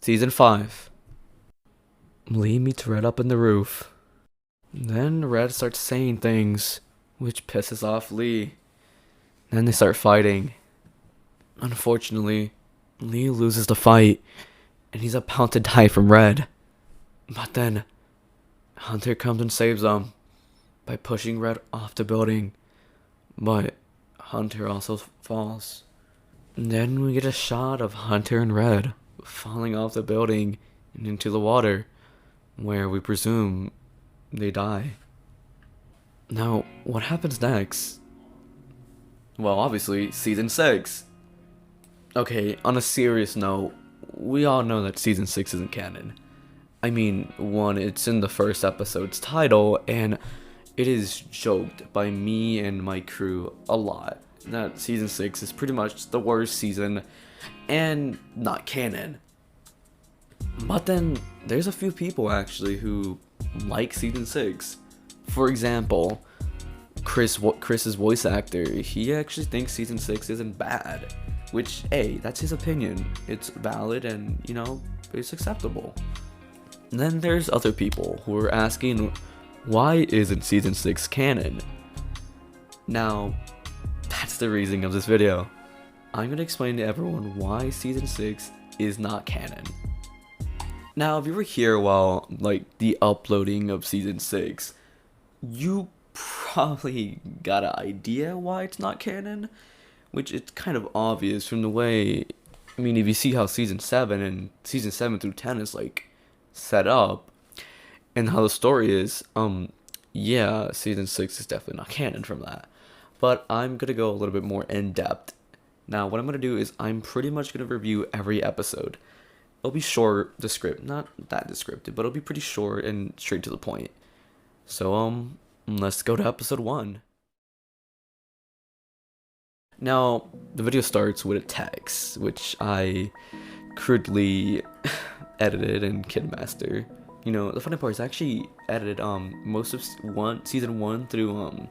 Season 5. Lee meets Red up in the roof. Then Red starts saying things, which pisses off Lee. Then they start fighting. Unfortunately, Lee loses the fight, and he's about to die from Red. But then, Hunter comes and saves him by pushing Red off the building. But Hunter also falls. And then we get a shot of Hunter and Red falling off the building and into the water, where we presume they die. Now, what happens next? Well, obviously, Season 6. Okay, on a serious note, we all know that Season 6 isn't canon. I mean, one, it's in the first episode's title, and it is joked by me and my crew a lot that Season 6 is pretty much the worst season and not canon. But then, there's a few people actually who like Season 6. For example, Chris's voice actor, he actually thinks Season 6 isn't bad. Which, hey, that's his opinion. It's valid and, it's acceptable. And then there's other people who are asking, why isn't Season 6 canon? Now, that's the reason of this video. I'm going to explain to everyone why Season 6 is not canon. Now, if you were here while, the uploading of Season 6, you probably got an idea why it's not canon, which it's kind of obvious from the way, if you see how Season 7 and Season 7 through 10 is, set up, and how the story is, yeah, Season 6 is definitely not canon from that. But I'm going to go a little bit more in-depth. Now, what I'm going to do is I'm pretty much going to review every episode. It'll be short, not that descriptive, but it'll be pretty short and straight to the point. So, let's go to episode 1. Now, the video starts with a text, which I crudely edited in KidMaster. The funny part is I actually edited most of season 1 through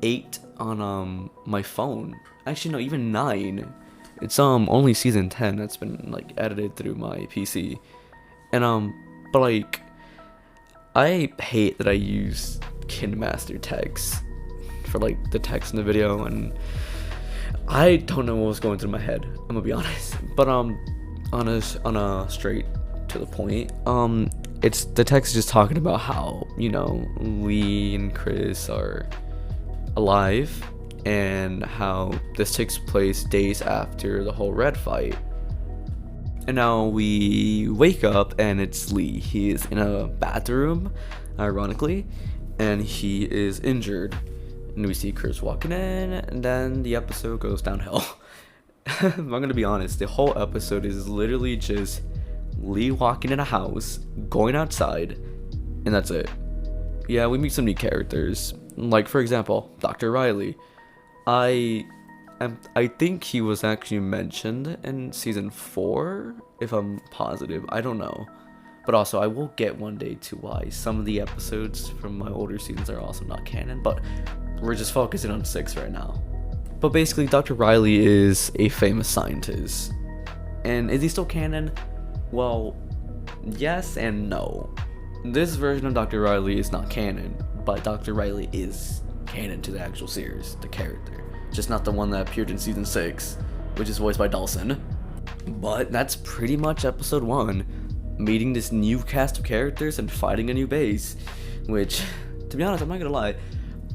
8 on my phone. Actually, no, even 9. It's only season 10 that's been edited through my PC. And but I hate that I use KidMaster text for the text in the video, and I don't know what was going through my head, I'm gonna be honest. But on a straight to the point, it's the text just talking about how, Lee and Chris are alive, and how this takes place days after the whole Red fight. And now we wake up and it's Lee. He is in a bathroom, ironically, and he is injured. And we see Chris walking in, and then the episode goes downhill. I'm gonna be honest, the whole episode is literally just Lee walking in a house, going outside, and that's it. Yeah, we meet some new characters, for example, Dr. Riley. I think he was actually mentioned in season 4, if I'm positive. I don't know. But also, I will get one day to why some of the episodes from my older seasons are also not canon, but we're just focusing on 6 right now. But basically, Dr. Riley is a famous scientist. And is he still canon? Well, yes and no. This version of Dr. Riley is not canon, but Dr. Riley is canon to the actual series, the character. Just not the one that appeared in season 6, which is voiced by Dawson. But that's pretty much episode 1. Meeting this new cast of characters and fighting a new base. Which, to be honest, I'm not gonna lie,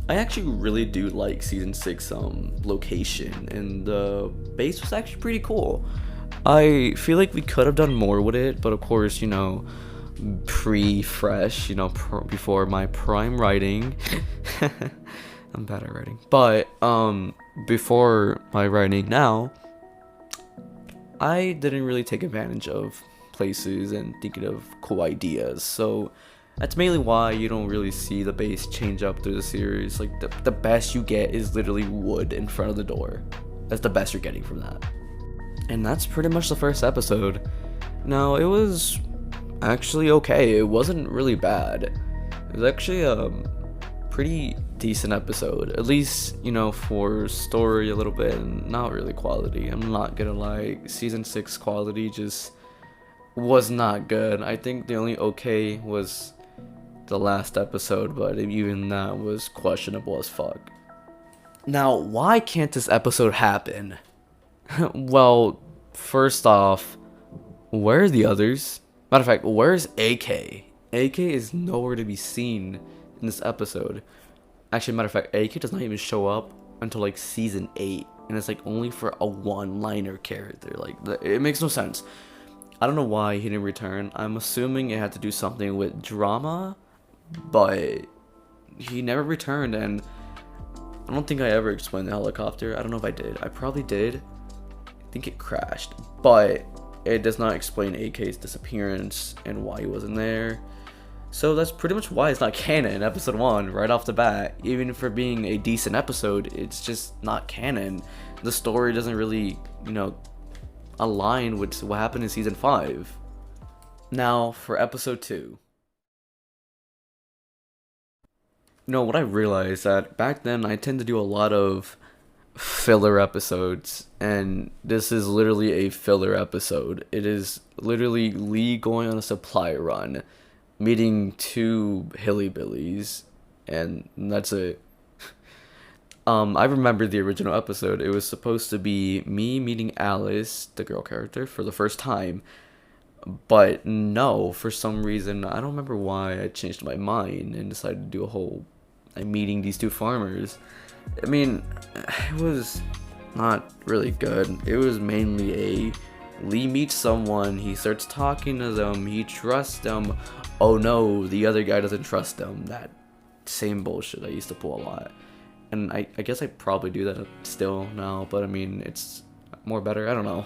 I actually really do like season 6 location, and the base was actually pretty cool. I feel like we could have done more with it, but of course, pre-fresh, before my prime writing. I'm bad at writing. But before my writing now, I didn't really take advantage of places and thinking of cool ideas. So that's mainly why you don't really see the base change up through the series. The best you get is literally wood in front of the door. That's the best you're getting from that. And that's pretty much the first episode. Now, it was actually okay. It wasn't really bad. It was actually a pretty decent episode. At least, for story a little bit, and not really quality. I'm not gonna lie. Season 6 quality just was not good. I think the only okay was the last episode, but even that was questionable as fuck. Now, why can't this episode happen? Well, first off, where are the others? Matter of fact, where's AK? AK is nowhere to be seen in this episode. Actually, matter of fact, AK does not even show up until like season 8, and it's like only for a one-liner character. Like, it makes no sense. I don't know why he didn't return. I'm assuming it had to do something with drama, but he never returned, and I don't think I ever explained the helicopter. I don't know if I did. I probably did. I think it crashed, but it does not explain AK's disappearance and why he wasn't there. So that's pretty much why it's not canon in episode 1 right off the bat. Even for being a decent episode, it's just not canon. The story doesn't really, align with what happened in season 5. Now, for episode 2. What I realized that back then I tend to do a lot of filler episodes, and this is literally a filler episode. It is literally Lee going on a supply run, meeting 2 hillybillies, and that's it. I remember the original episode. It was supposed to be me meeting Alice, the girl character, for the first time. But no, for some reason, I don't remember why I changed my mind and decided to do a whole meeting these 2 farmers. I mean, it was not really good. It was mainly a Lee meets someone, he starts talking to them, he trusts them. Oh no, the other guy doesn't trust them. That same bullshit I used to pull a lot. And I guess I probably do that still now, but I mean, it's more better. I don't know.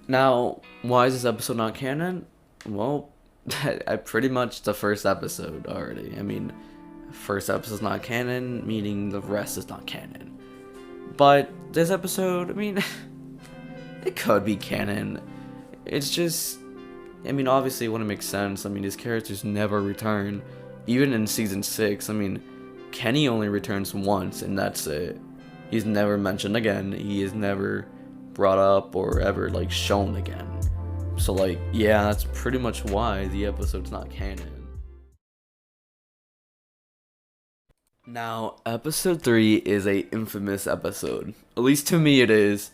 Now, why is this episode not canon? Well, I pretty much the first episode already. I mean, first episode's not canon, meaning the rest is not canon. But this episode, I mean, it could be canon. It's just, I mean, obviously it wouldn't make sense. I mean, his characters never return. Even in season 6, I mean, Kenny only returns once, and that's it. He's never mentioned again. He is never brought up or ever, like, shown again. So, like, yeah, that's pretty much why the episode's not canon. Now, episode 3 is a infamous episode. At least to me it is.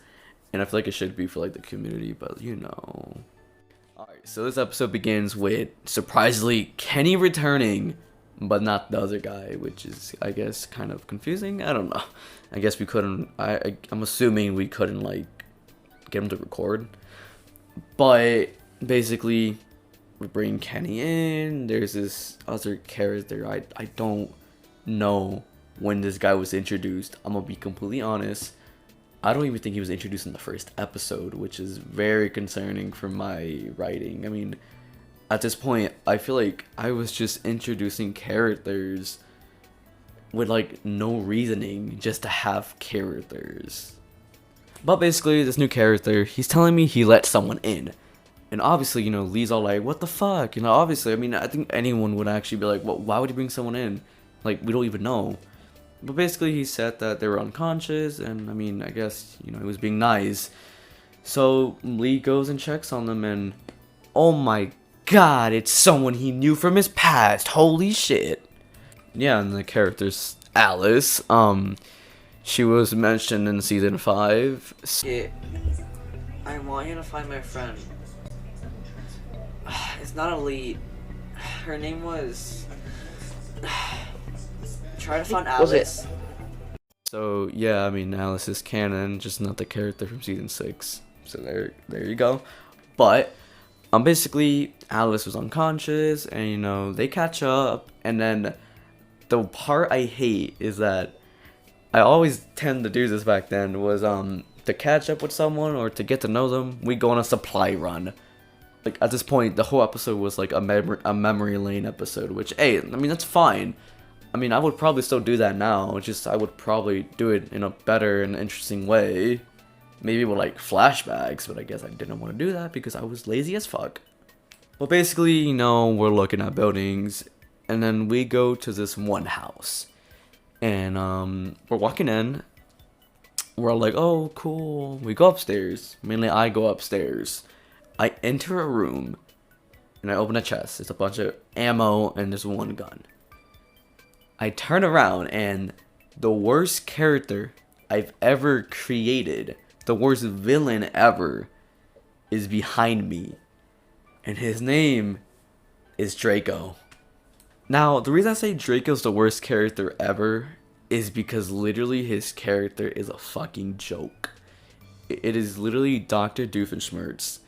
And I feel like it should be for, like, the community, but Alright, so this episode begins with, surprisingly, Kenny returning, but not the other guy, which is, I guess, kind of confusing. I don't know. I guess we couldn't, I'm assuming we couldn't, like, get him to record. But, basically, we bring Kenny in. There's this other character. I don't know when this guy was introduced. I'm gonna be completely honest. I don't even think he was introduced in the first episode, which is very concerning for my writing. I mean, at this point, I feel like I was just introducing characters with, like, no reasoning, just to have characters. But basically, this new character, he's telling me he let someone in. And obviously, Lee's all like, what the fuck? Obviously, I mean, I think anyone would actually be like, well, why would you bring someone in? Like, we don't even know. But basically, he said that they were unconscious, and I mean, I guess, he was being nice. So, Lee goes and checks on them, and oh my god, it's someone he knew from his past. Holy shit. Yeah, and the character's Alice. She was mentioned in season 5. Yeah, I want you to find my friend. It's not a lead. Her name was... Try to find Alice. So, yeah, I mean, Alice is canon, just not the character from season 6. So there you go. But basically, Alice was unconscious, and they catch up, and then the part I hate is that I always tend to do this back then was to catch up with someone or to get to know them, we go on a supply run. Like, at this point, the whole episode was like a memory lane episode, which, hey, I mean, that's fine. I mean, I would probably still do that now, just I would probably do it in a better and interesting way. Maybe with, like, flashbacks, but I guess I didn't want to do that because I was lazy as fuck. Well, basically, we're looking at buildings, and then we go to this one house. And, we're walking in. We're all like, oh, cool. We go upstairs. Mainly, I go upstairs. I enter a room. and I open a chest. It's a bunch of ammo and there's one gun. I turn around and the worst character I've ever created, the worst villain ever, is behind me. And his name is Draco. Now, the reason I say Draco's the worst character ever is because literally his character is a fucking joke. It is literally Dr. Doofenshmirtz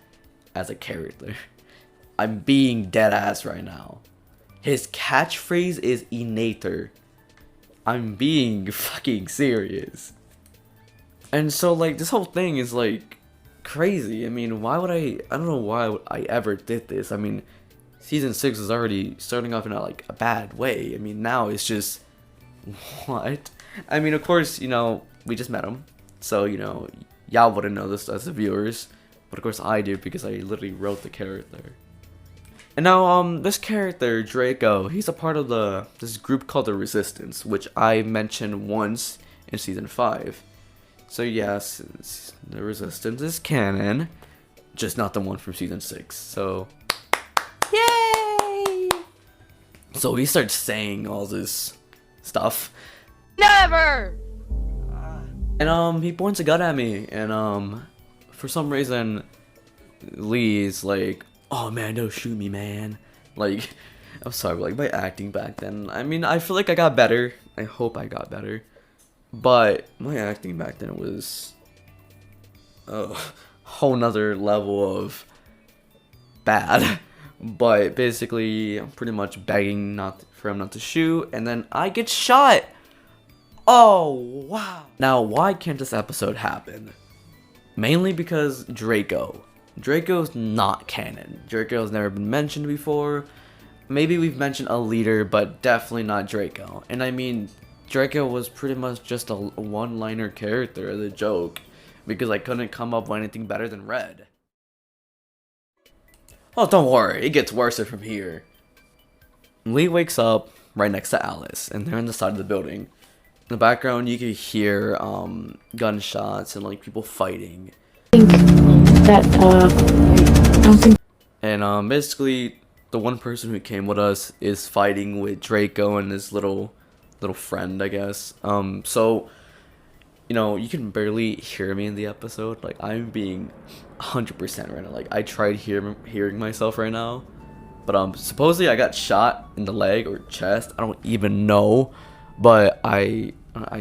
as a character. I'm being dead ass right now. His catchphrase is Inator. I'm being fucking serious. And so like this whole thing is like crazy. I mean, why would I don't know why I ever did this. I mean, season 6 is already starting off in a bad way. I mean, now it's just what? I mean, of course, you know, we just met him. So, you know, y'all wouldn't know this as the viewers. But of course I do because I literally wrote the character. And now, this character, Draco, he's a part of this group called the Resistance, which I mentioned once in season 5. So yes, the Resistance is canon, just not the one from season 6. So, yay! So he starts saying all this stuff. Never! And he points a gun at me, and for some reason, Lee's like, oh man, don't shoot me, man. Like, I'm sorry, but like my acting back then, I mean, I feel like I got better. I hope I got better. But my acting back then was a whole nother level of bad. But basically, I'm pretty much begging for him not to shoot, and then I get shot. Oh, wow. Now, why can't this episode happen? Mainly because Draco's not canon. Draco's never been mentioned before. Maybe we've mentioned a leader, but definitely not Draco. And I mean, Draco was pretty much just a one-liner character as a joke, because I couldn't come up with anything better than Red. Oh, don't worry, it gets worse from here. Lee wakes up right next to Alice, and they're on the side of the building. In the background, you can hear gunshots and like people fighting. And basically, the one person who came with us is fighting with Draco and his little friend, I guess. So, you know, you can barely hear me in the episode. Like, I'm being 100% right now. Like, I tried hearing myself right now. But supposedly I got shot in the leg or chest. I don't even know. But I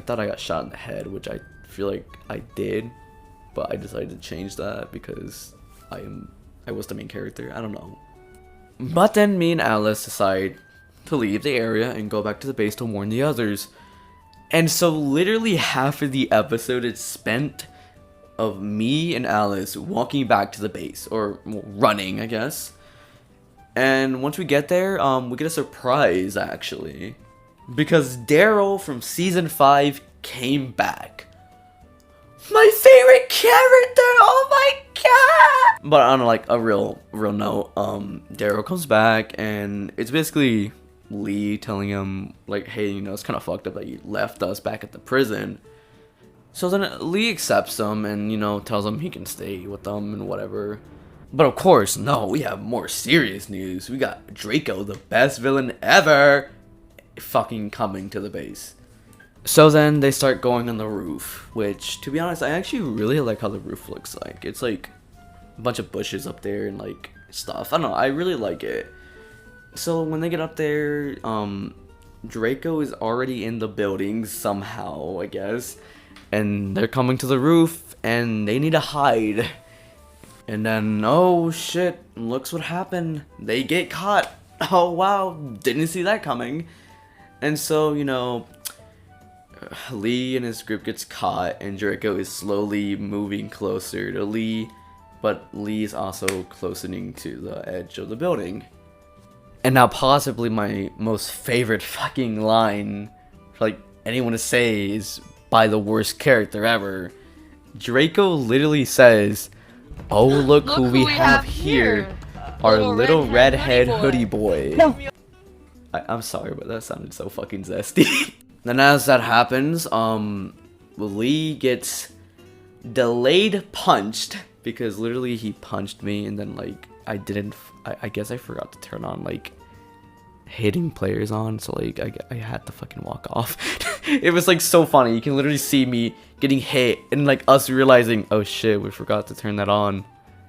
thought I got shot in the head, which I feel like I did. But I decided to change that because I was the main character. I don't know. But then me and Alice decide to leave the area and go back to the base to warn the others. And so literally half of the episode is spent of me and Alice walking back to the base, or running, I guess. And once we get there, we get a surprise actually, because Daryl from season 5 came back. My favorite character! Oh my god! But on like a real note, Daryl comes back and it's basically Lee telling him like, hey, you know, it's kind of fucked up that you left us back at the prison. So then Lee accepts him and, you know, tells him he can stay with them and whatever. But of course, no, we have more serious news. We got Draco, the best villain ever, fucking coming to the base. So then they start going on the roof, which, to be honest, I actually really like how the roof looks like. It's like a bunch of bushes up there and like stuff. I don't know, I really like it. So when they get up there, Draco is already in the building somehow, I guess. And they're coming to the roof and they need to hide. And then, oh shit, looks what happened. They get caught. Oh wow, didn't see that coming. And so, you know, Lee and his group gets caught and Draco is slowly moving closer to Lee, but Lee's also closening to the edge of the building. And now possibly my most favorite fucking line for like anyone to say is by the worst character ever. Draco literally says, oh look who we have here, our little redhead hoodie boy. No. I'm sorry, but that sounded so fucking zesty. Then as that happens, Lee gets delayed punched, because literally he punched me and then like I didn't. I guess I forgot to turn on like hitting players on, so like I had to fucking walk off. It was like so funny. You can literally see me getting hit and like us realizing, oh shit, we forgot to turn that on.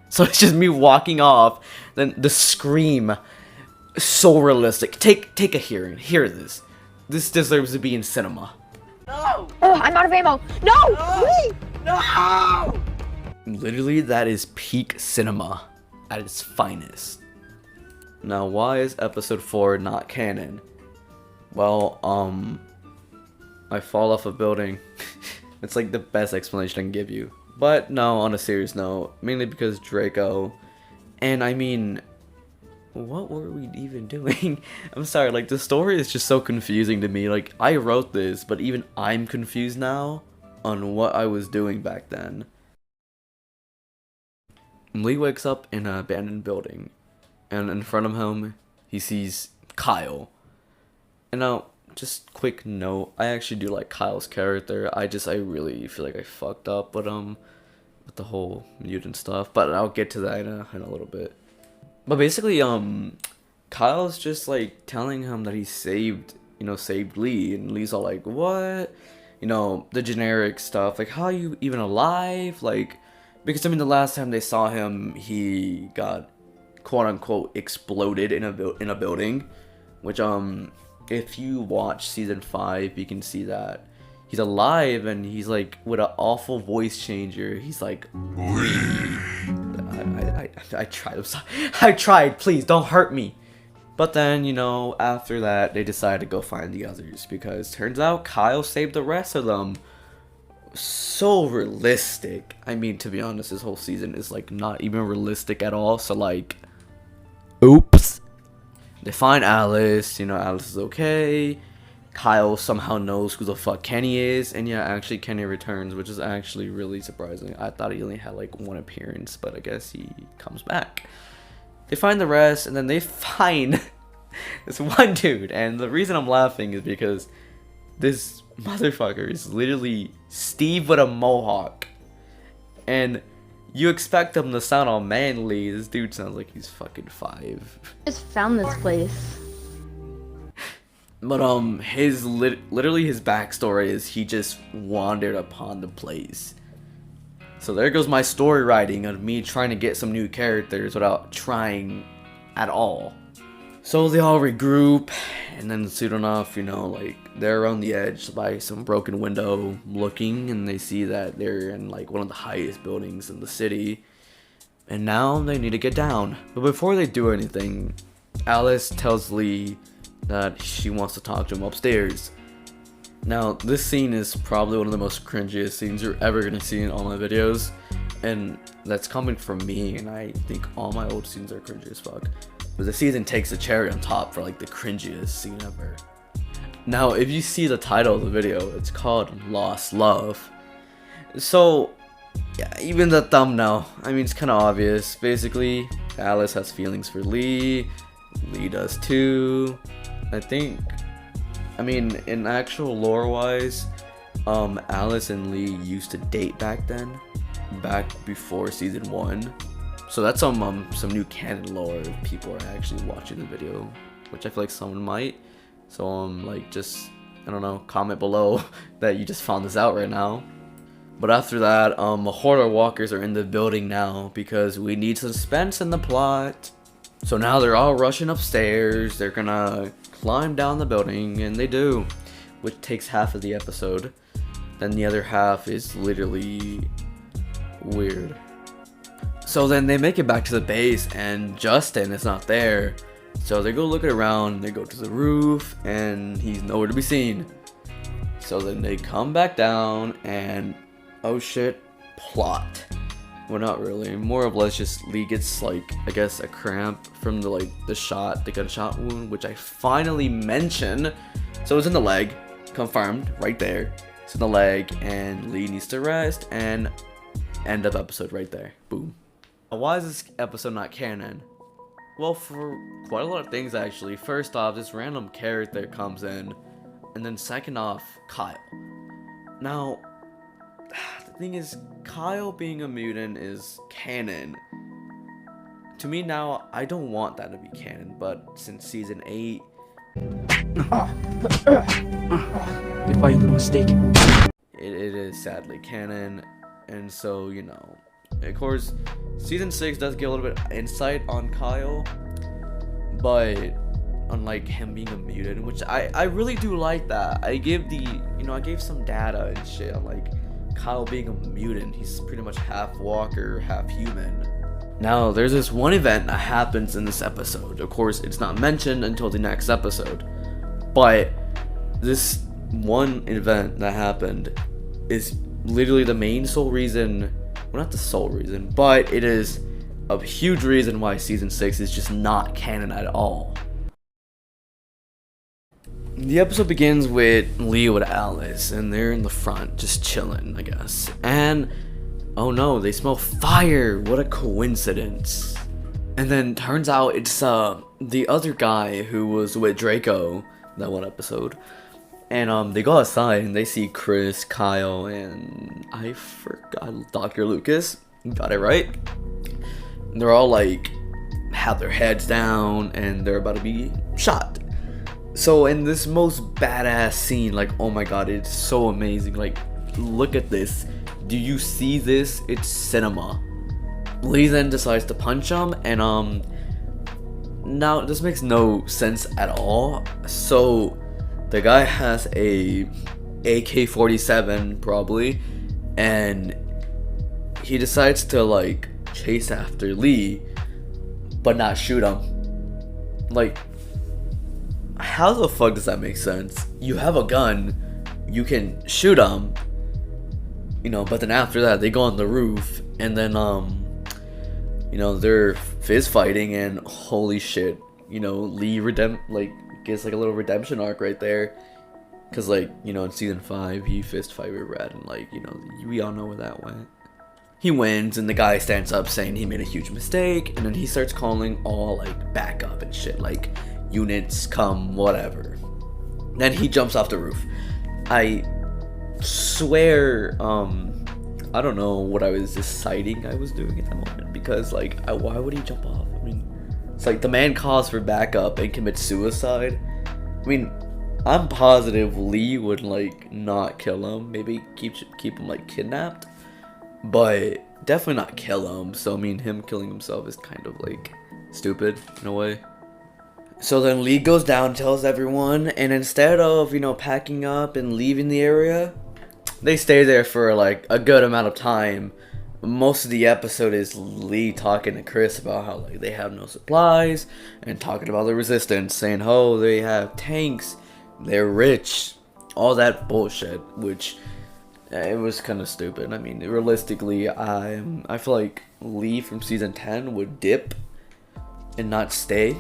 So it's just me walking off. Then the scream, so realistic. Take a hearing. Hear this. This deserves to be in cinema. No! Oh, I'm out of ammo. No! Wait! No! Literally, that is peak cinema at its finest. Now, why is episode 4 not canon? Well, I fall off a building. It's like the best explanation I can give you. But no, on a serious note, mainly because Draco, and I mean, what were we even doing? I'm sorry, like the story is just so confusing to me. Like I wrote this, but even I'm confused now on what I was doing back then. Lee wakes up in an abandoned building, and in front of him, he sees Kyle. And now, just quick note, I actually do like Kyle's character. I really feel like I fucked up, but with the whole mutant stuff. But I'll get to that in a little bit. But basically, Kyle's just like telling him that he saved Lee, and Lee's all like, what? You know, the generic stuff, like, how are you even alive? Like, because I mean, the last time they saw him, he got quote unquote exploded in a building, which if you watch season 5, you can see that he's alive, and he's like with an awful voice changer. He's like, I tried. I'm sorry. I tried. Please don't hurt me. But then, you know, after that, they decided to go find the others, because turns out Kyle saved the rest of them. So realistic. I mean, to be honest, this whole season is like not even realistic at all. So like, oops. They find Alice. You know, Alice is okay. Kyle somehow knows who the fuck Kenny is, and yeah, actually Kenny returns, which is actually really surprising. I thought he only had like one appearance, but I guess he comes back. They find the rest, and then they find this one dude, and the reason I'm laughing is because this motherfucker is literally Steve with a mohawk, and you expect him to sound all manly. This dude sounds like he's fucking 5. Just found this place. But literally his backstory is he just wandered upon the place. So there goes my story writing of me trying to get some new characters without trying at all. So they all regroup, and then soon enough, you know, like they're on the edge by some broken window looking, and they see that they're in like one of the highest buildings in the city. And now they need to get down. But before they do anything, Alice tells Lee that she wants to talk to him upstairs. Now, this scene is probably one of the most cringiest scenes you're ever gonna see in all my videos, and that's coming from me, and I think all my old scenes are cringy as fuck. But the season takes the cherry on top for like the cringiest scene ever. Now, if you see the title of the video, it's called Lost Love. So, yeah, even the thumbnail, I mean, it's kind of obvious. Basically, Alice has feelings for Lee, Lee does too. I mean, in actual lore wise, Alice and Lee used to date back then, back before season 1. So that's some new canon lore if people are actually watching the video, which I feel like someone might. So like just, I don't know, comment below that you just found this out right now. But after that, Horror Walkers are in the building now because we need suspense in the plot. So now they're all rushing upstairs. They're gonna climb down the building, and they do, which takes half of the episode. Then the other half is literally weird. So then they make it back to the base, and Justin is not there. So they go looking around, they go to the roof, and he's nowhere to be seen. So then they come back down, and oh shit, plot. Well, not really. More or less just Lee gets like, I guess, a cramp from the gunshot wound, which I finally mentioned. So it's in the leg, confirmed, right there. It's in the leg, and Lee needs to rest, and end of episode right there. Boom. Why is this episode not canon? Well, for quite a lot of things actually. First off, this random character comes in, and then second off, Kyle. Now, the thing is, Kyle being a mutant is canon to me now, I don't want that to be canon, but since season 8, Goodbye, little mistake. it is sadly canon, and so, you know, of course, season 6 does get a little bit of insight on Kyle, but unlike him being a mutant, which I really do like that. I gave some data and shit on like Kyle being a mutant. He's pretty much half walker, half human. Now, there's this one event that happens in this episode. Of course, it's not mentioned until the next episode, but this one event that happened is literally the main sole reason, well, not the sole reason, but it is a huge reason why season 6 is just not canon at all. The episode begins with Lee with Alice, and they're in the front just chilling, I guess, and oh no, they smell fire. What a coincidence. And then turns out it's the other guy who was with Draco that one episode, and they go outside and they see Chris, Kyle, and I forgot, Dr. Lucas, got it right. And they're all like have their heads down and they're about to be shot. So in this most badass scene, like, oh my god, it's so amazing. Like, look at this. Do you see this? It's cinema. Lee then decides to punch him, and now this makes no sense at all. So the guy has a AK-47 probably, and he decides to like chase after Lee, but not shoot him. Like, how the fuck does that make sense? You have a gun, you can shoot him, you know, but then after that they go on the roof, and then you know, they're fist fighting, and holy shit, you know, Lee gets like a little redemption arc right there, cause like, you know, in season 5 he fist fight with Red, and like, you know, we all know where that went. He wins, and the guy stands up saying he made a huge mistake, and then he starts calling all like backup and shit, like units come, whatever. Then he jumps off the roof. I swear, I don't know what I was deciding I was doing at that moment, because like, why would he jump off? I mean, it's like the man calls for backup and commits suicide. I mean, I'm positive Lee would like not kill him, maybe keep him like kidnapped, but definitely not kill him. So I mean, him killing himself is kind of like stupid in a way. So then Lee goes down, tells everyone, and instead of, you know, packing up and leaving the area, they stay there for like a good amount of time. Most of the episode is Lee talking to Chris about how like they have no supplies, and talking about the resistance, saying, oh, they have tanks, they're rich, all that bullshit, which it was kind of stupid. I mean, realistically, I feel like Lee from season 10 would dip and not stay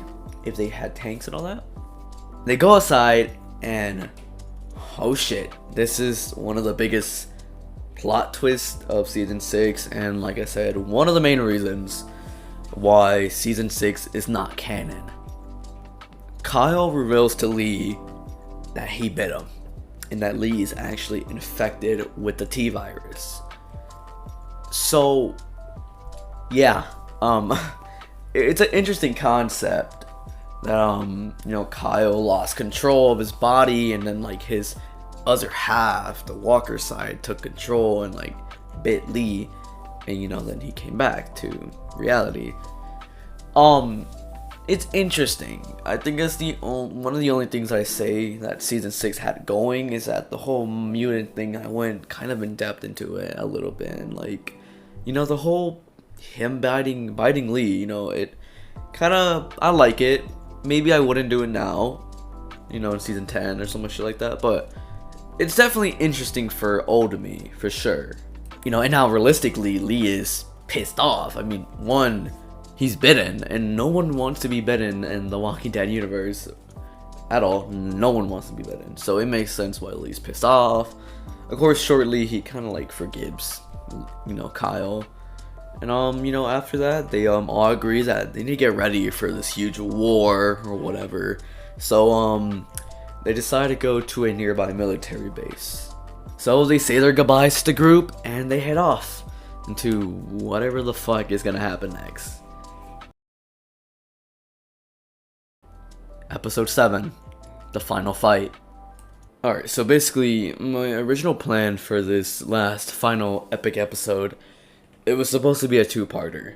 if they had tanks and all that. They go outside, and oh shit, this is one of the biggest plot twists of season 6, and like I said, one of the main reasons why season 6 is not canon. Kyle reveals to Lee that he bit him, and that Lee is actually infected with the T virus. So yeah, it's an interesting concept that you know, Kyle lost control of his body, and then like his other half, the walker side, took control and like bit Lee, and you know, then he came back to reality. It's interesting. I think it's one of the only things I say that season 6 had going is that the whole mutant thing, I went kind of in depth into it a little bit, and like, you know, the whole him biting Lee, you know, it kind of, I like it. Maybe I wouldn't do it now, you know, in season 10 or some shit like that, but it's definitely interesting for old me, for sure. You know, and now realistically, Lee is pissed off. I mean, one, he's bitten, and no one wants to be bitten in the Walking Dead universe at all. No one wants to be bitten, so it makes sense why Lee's pissed off. Of course, shortly, he kind of like forgives, you know, Kyle. And you know, after that, they all agree that they need to get ready for this huge war or whatever. So they decide to go to a nearby military base. So they say their goodbyes to the group, and they head off into whatever the fuck is gonna happen next. Episode 7, the final fight. Alright, so basically, my original plan for this last final epic episode, it was supposed to be a two-parter,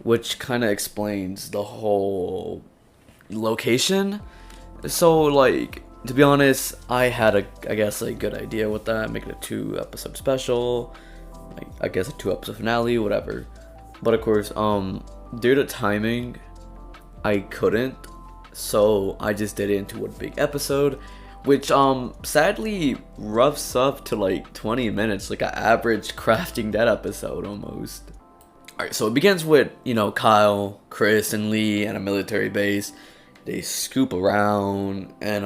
which kind of explains the whole location. So, like, to be honest, I had I guess a good idea with that, making a 2-episode special, like, I guess a 2-episode finale, whatever. But of course, due to timing, I couldn't, so I just did it into one big episode, which sadly roughs up to like 20 minutes, like an average Crafting Dead episode almost. Alright, so it begins with, you know, Kyle, Chris, and Lee at a military base. They scoop around and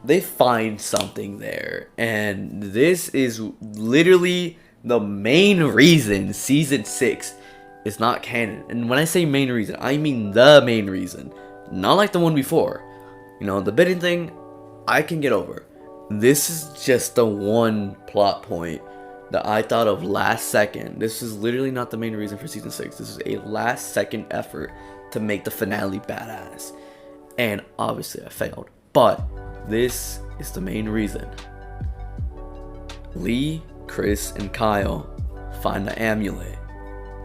they find something there, and this is literally the main reason season 6 is not canon. And when I say main reason, I mean the main reason, not like the one before. You know, the bidding thing, I can get over. This is just the one plot point that I thought of last second. This is literally not the main reason for season 6. This is a last second effort to make the finale badass. And obviously I failed. But this is the main reason. Lee, Chris, and Kyle find the amulet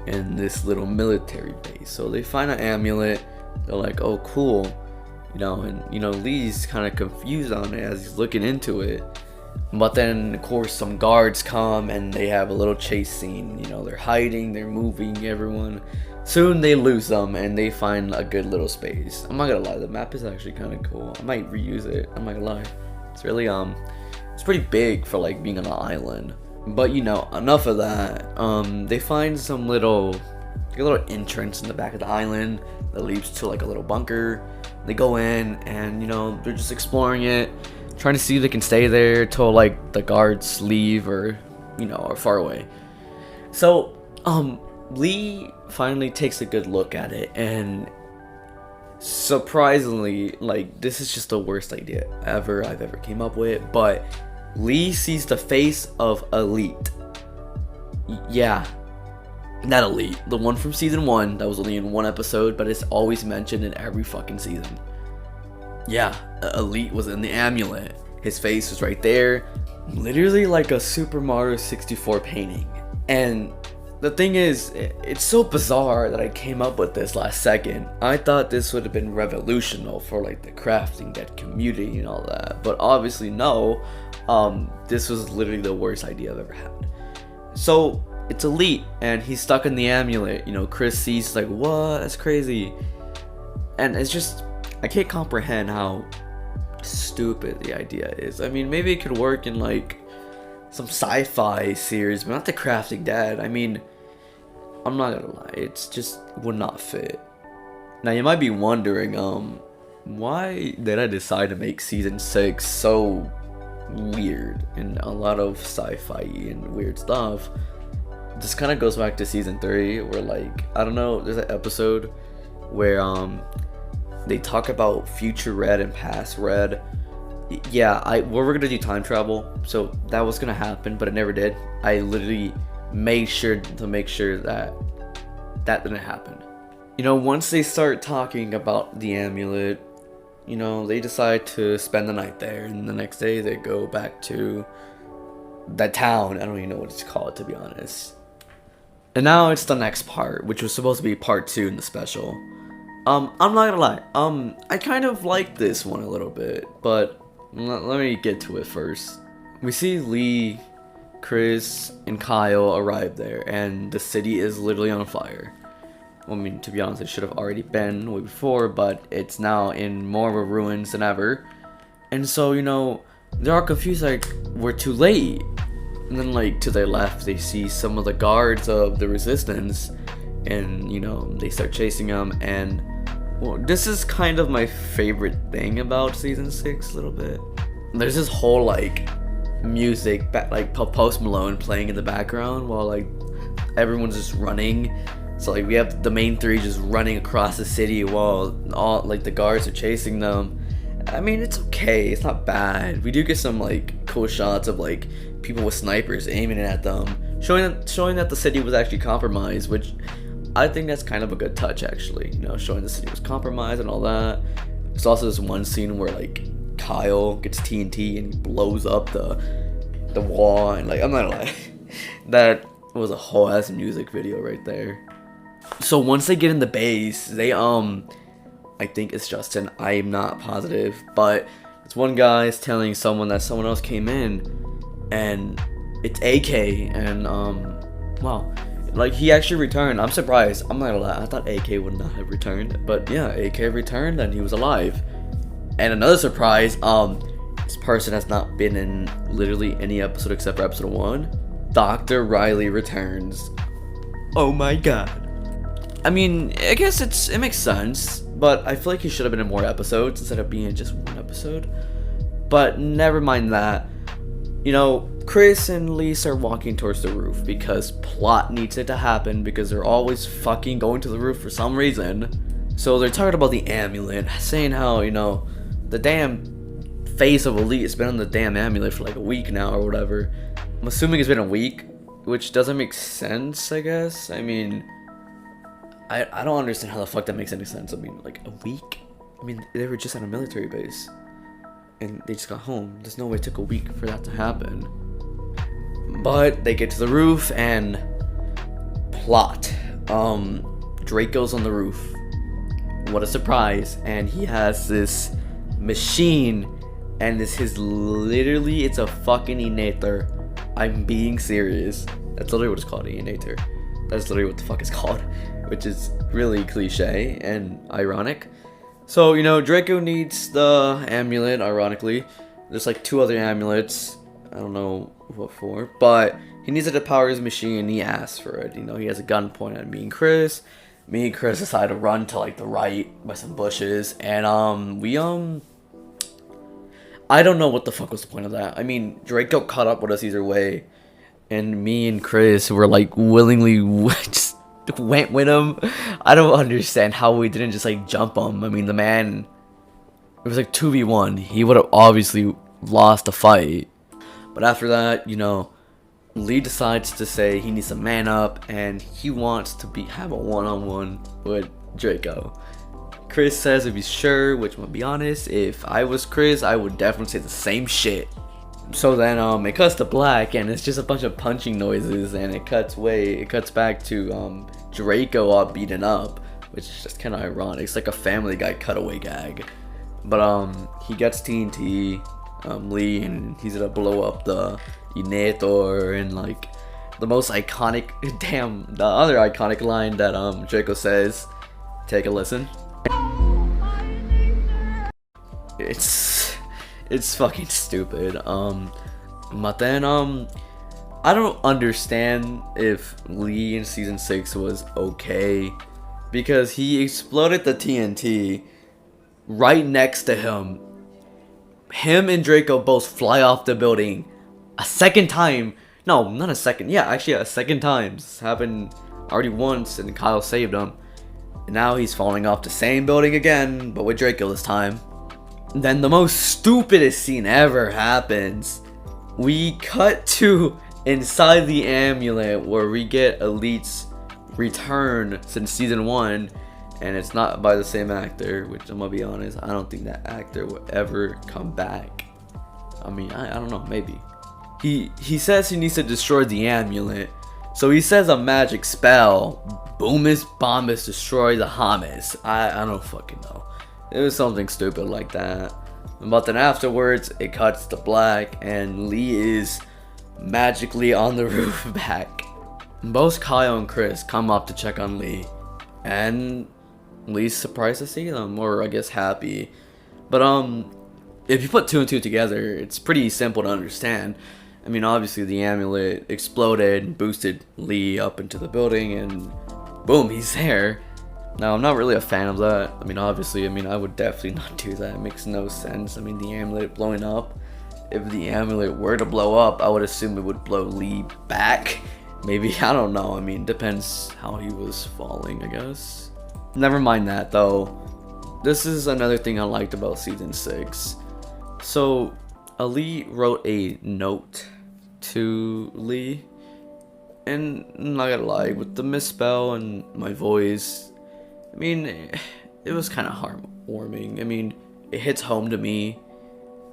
in this little military base. So they find an amulet. They're like, oh cool. You know, and you know, Lee's kind of confused on it as he's looking into it. But then of course some guards come and they have a little chase scene. You know, they're hiding, they're moving everyone. Soon they lose them and they find a good little space. I'm not gonna lie, the map is actually kind of cool. I might reuse it, I'm not gonna lie. It's really it's pretty big for like being on an island. But you know, enough of that. They find some little entrance in the back of the island that leads to like a little bunker. They go in and, you know, they're just exploring it, trying to see if they can stay there till like the guards leave or, you know, are far away. So Lee finally takes a good look at it, and surprisingly, like, this is just the worst idea I've ever came up with, but Lee sees the face of Elite. Yeah, not Elite, the one from season 1 that was only in 1 episode, but it's always mentioned in every fucking season. Yeah, Elite was in the amulet. His face was right there, literally like a Super Mario 64 painting. And the thing is, it's so bizarre that I came up with this last second. I thought this would have been revolutionary for like the Crafting Dead community and all that, but obviously no. This was literally the worst idea I've ever had. So it's Elite and he's stuck in the amulet. You know, Chris sees like, what? That's crazy. And it's just, I can't comprehend how stupid the idea is. I mean, maybe it could work in like some sci-fi series, but not the Crafting Dead. I mean, I'm not gonna lie, it's just would not fit. Now you might be wondering, why did I decide to make season 6 so weird and a lot of sci-fi and weird stuff? This kind of goes back to season 3, where like, I don't know, there's an episode where they talk about future Red and past Red. Yeah, we're gonna do time travel, so that was gonna happen, but it never did. I literally made sure to make sure that that didn't happen. You know, once they start talking about the amulet, you know, they decide to spend the night there, and the next day they go back to that town. I don't even know what it's called, to be honest. And now it's the next part, which was supposed to be part 2 in the special. I'm not gonna lie, I kind of like this one a little bit, but let me get to it first. We see Lee, Chris, and Kyle arrive there, and the city is literally on fire. Well, I mean, to be honest, it should have already been way before, but it's now in more of a ruins than ever. And so, you know, they're all confused, like, we're too late. And then, like, to their left, they see some of the guards of the resistance, and, you know, they start chasing them. And well, this is kind of my favorite thing about season 6 a little bit. There's this whole like music, like Post Malone playing in the background while like everyone's just running. So like we have the main 3 just running across the city while all like the guards are chasing them. I mean, it's okay, it's not bad. We do get some like cool shots of like people with snipers aiming at them, showing that the city was actually compromised, which I think that's kind of a good touch, actually. You know, showing the city was compromised and all that. There's also this one scene where like Kyle gets TNT and he blows up the wall, and like, I'm not gonna lie, that was a whole ass music video right there. So once they get in the base, they I think it's Justin, I'm not positive, but this one guy is telling someone that someone else came in, and it's AK, and wow, like, he actually returned. I'm surprised. I'm not gonna lie, I thought AK would not have returned, but yeah, AK returned and he was alive. And another surprise, this person has not been in literally any episode except for episode 1. Dr. Riley returns. Oh my god. I mean, I guess it makes sense, but I feel like he should have been in more episodes instead of being in just one episode. But never mind that. You know, Chris and Lisa are walking towards the roof because plot needs it to happen, because they're always fucking going to the roof for some reason. So they're talking about the amulet, saying how, you know, the damn face of Elite has been on the damn amulet for like a week now or whatever. I'm assuming it's been a week, which doesn't make sense, I guess. I mean, I don't understand how the fuck that makes any sense. I mean, like, a week? I mean, they were just at a military base and they just got home. There's no way it took a week for that to happen. But they get to the roof and plot. Draco's on the roof. What a surprise. And he has this machine, and this is literally, it's a fucking Enator. I'm being serious. That's literally what it's called, Enator. That's literally what the fuck it's called, which is really cliche and ironic. So, you know, Draco needs the amulet, ironically. There's like 2 other amulets. I don't know what for, but he needs it to power his machine, and he asks for it. You know, he has a gun pointed at me and Chris. Me and Chris decide to run to like the right by some bushes, and I don't know what the fuck was the point of that. I mean, Draco caught up with us either way, and me and Chris were like willingly just went with him. I don't understand how we didn't just like jump him. I mean, the man, it was like 2v1. He would have obviously lost the fight. But after that, you know, Lee decides to say he needs to man up, and he wants to have a one-on-one with Draco. Chris says if he's sure, which, to be honest, if I was Chris, I would definitely say the same shit. So then it cuts to black, and it's just a bunch of punching noises, and it cuts back to Draco all beaten up, which is just kind of ironic. It's like a Family Guy cutaway gag. But he gets TNT, Lee, and he's gonna blow up the Enator, and like the most iconic, the other iconic line that Draco says. Take a listen. It's fucking stupid. But then I don't understand if Lee in season 6 was okay, because he exploded the TNT right next to him. Him and Draco both fly off the building a second time. No, not a second. Yeah, actually a second time. This happened already once, and Kyle saved him. And now he's falling off the same building again, but with Draco this time. Then the most stupidest scene ever happens. We cut to inside the amulet, where we get Elite's return since season 1, and it's not by the same actor, which I'm gonna be honest, I don't think that actor will ever come back. I mean, I don't know, maybe. He says he needs to destroy the amulet, so he says a magic spell, Boomus Bombus, destroy the Hamas. I don't fucking know. It was something stupid like that. But then afterwards, it cuts to black, and Lee is magically on the roof back. Both Kyle and Chris come up to check on Lee, and Lee's surprised to see them, or I guess happy. But if you put 2 and 2 together, it's pretty simple to understand. I mean, obviously the amulet exploded and boosted Lee up into the building, and boom, he's there. Now, I'm not really a fan of that. I mean, obviously, I would definitely not do that. It makes no sense. I mean, the amulet blowing up. If the amulet were to blow up, I would assume it would blow Lee back. Maybe, I don't know. I mean, depends how he was falling, I guess. Never mind that, though. This is another thing I liked about season 6. So, Ali wrote a note to Lee, And I'm not gonna lie, with the misspell and my voice, I mean, it was kind of heartwarming. I mean, it hits home to me.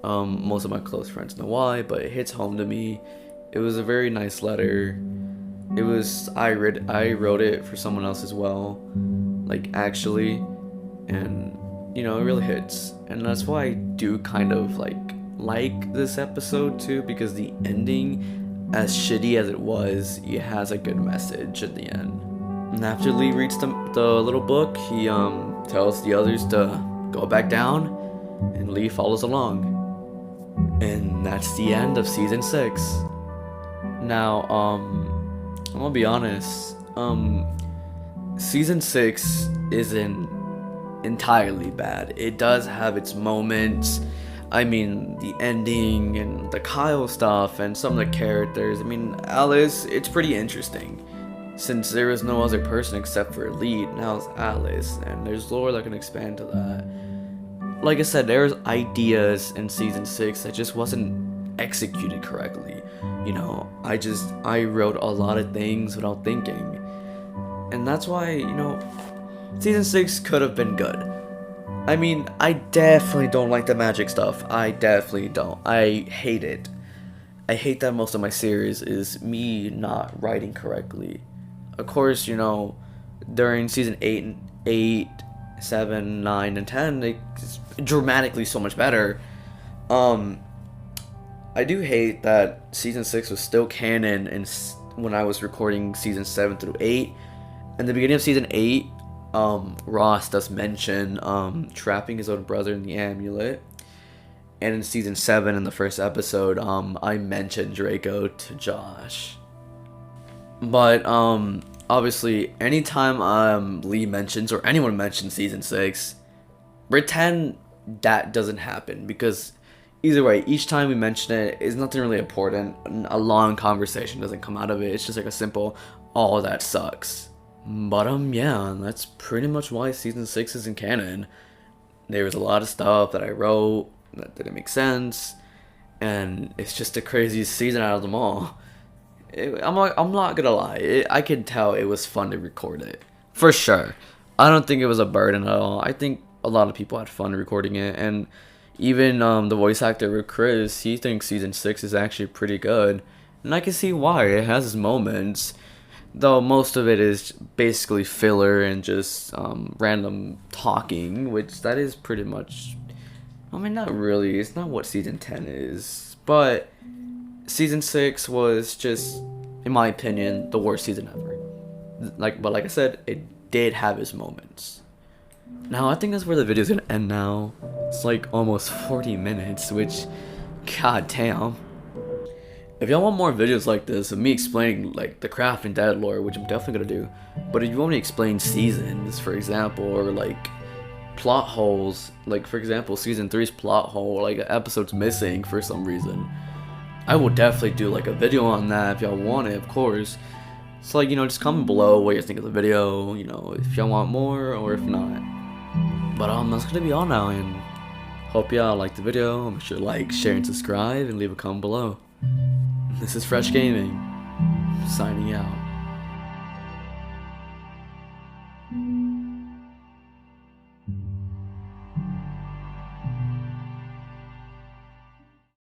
Most of my close friends know why, but it hits home to me. It was a very nice letter. It was, I wrote it for someone else as well, like actually, and you know, it really hits. And that's why I do kind of like this episode too, because the ending, as shitty as it was, it has a good message at the end. And after Lee reads the little book, he tells the others to go back down, and Lee follows along. And that's the end of season 6. Now, I'm gonna be honest, season 6 isn't entirely bad. It does have its moments. I mean, the ending and the Kyle stuff and some of the characters. I mean, Alice, it's pretty interesting. Since there is no other person except for lead, now it's Alice, and there's lore that can expand to that. Like I said, there's ideas in season 6 that just wasn't executed correctly. You know, I wrote a lot of things without thinking. And that's why, you know, season 6 could have been good. I mean, I definitely don't like the magic stuff. I definitely don't. I hate it. I hate that most of my series is me not writing correctly. Of course, you know, during season 8, 7, 9, and 10, it's dramatically so much better. I do hate that season 6 was still canon and when I was recording season 7 through 8. In the beginning of season 8, Ross does mention trapping his own brother in the amulet. And in season 7, in the first episode, I mentioned Draco to Josh. But obviously, anytime Lee mentions or anyone mentions season 6, pretend that doesn't happen, because either way, each time we mention it, it's nothing really important. A long conversation doesn't come out of it. It's just like a simple, "Oh, that sucks." But yeah, that's pretty much why season 6 isn't canon. There was a lot of stuff that I wrote that didn't make sense, and it's just the craziest season out of them all. I'm not gonna lie, I could tell it was fun to record it, for sure. I don't think it was a burden at all. I think a lot of people had fun recording it, and even the voice actor Chris, he thinks season 6 is actually pretty good, and I can see why. It has its moments, though most of it is basically filler and just random talking, which that is pretty much, I mean, not really, it's not what season 10 is, but season 6 was just, in my opinion, the worst season ever. But like I said, it did have its moments. Now, I think that's where the video's gonna end now. It's like almost 40 minutes, which, god damn. If y'all want more videos like this of me explaining like the Craft and Dead lore, which I'm definitely gonna do, but if you want me to explain seasons, for example, or like plot holes, like for example, season 3's plot hole, like an episode's missing for some reason, I will definitely do like a video on that if y'all want it, of course. So like, you know, just comment below what you think of the video, you know, if y'all want more or if not. But that's gonna be all now, and hope y'all liked the video. Make sure to like, share, and subscribe, and leave a comment below. This is FreshGaming, signing out.